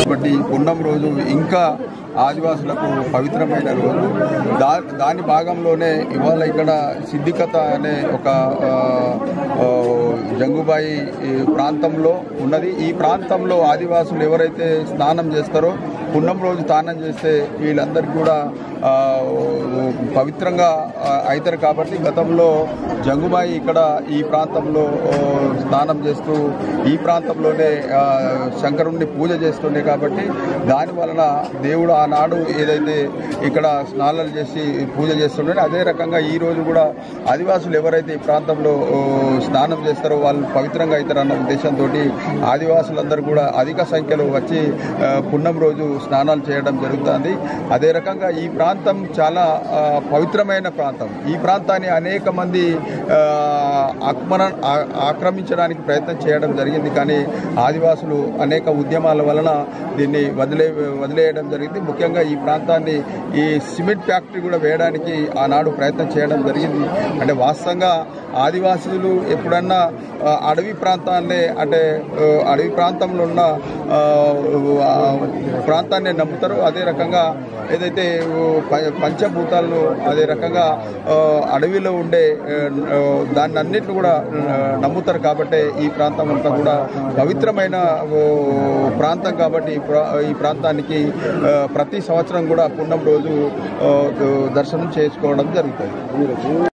కాబట్టి పున్నం రోజు ఇంకా ఆదివాసులకు పవిత్రమైన రోజు. దాని భాగంలోనే ఇవాళ ఇక్కడ సిద్దికత అనే ఒక జంగుబాయి ప్రాంతంలో ఉన్నది. ఈ ప్రాంతంలో ఆదివాసులు ఎవరైతే స్నానం చేస్తారో పున్నం రోజు స్నానం చేస్తే వీళ్ళందరికీ కూడా పవిత్రంగా అవుతారు. కాబట్టి గతంలో జంగుబాయి ఇక్కడ ఈ ప్రాంతంలో స్నానం చేస్తూ ఈ ప్రాంతంలోనే శంకరుణ్ణి పూజ చేస్తుండే కాబట్టి దాని వలన దేవుడు ఆనాడు ఏదైతే ఇక్కడ స్నానాలు చేసి పూజ చేస్తుండే అదే రకంగా ఈ రోజు కూడా ఆదివాసులు ఎవరైతే ఈ ప్రాంతంలో స్నానం చేస్తారో వాళ్ళు పవిత్రంగా అవుతారన్న ఉద్దేశంతో ఆదివాసులందరూ కూడా అధిక సంఖ్యలో వచ్చి పున్నం రోజు స్నానాలు చేయడం జరుగుతుంది. అదే రకంగా ఈ ప్రాంతం చాలా పవిత్రమైన ప్రాంతం. ఈ ప్రాంతాన్ని అనేక మంది ఆక్రమించడానికి ప్రయత్నం చేయడం జరిగింది. కానీ ఆదివాసులు అనేక ఉద్యమాల వలన దీన్ని వదిలేయడం జరిగింది. ముఖ్యంగా ఈ ప్రాంతాన్ని ఈ సిమెంట్ ఫ్యాక్టరీ కూడా వేయడానికి ఆనాడు ప్రయత్నం చేయడం జరిగింది. అంటే వాస్తవంగా ఆదివాసులు ఎప్పుడన్నా అడవి ప్రాంతాన్ని అంటే అడవి ప్రాంతంలో ఉన్న ప్రాంతాన్ని నమ్ముతారు. అదే రకంగా ఏదైతే పంచభూతాలను అదే రకంగా అడవిలో ఉండే దాన్ని అన్నింటిని కూడా నమ్ముతారు. కాబట్టి ఈ ప్రాంతం అంతా కూడా పవిత్రమైన ప్రాంతం. కాబట్టి ఈ ప్రాంతానికి ప్రతి సంవత్సరం కూడా పున్నం రోజు దర్శనం చేసుకోవడం జరుగుతుంది.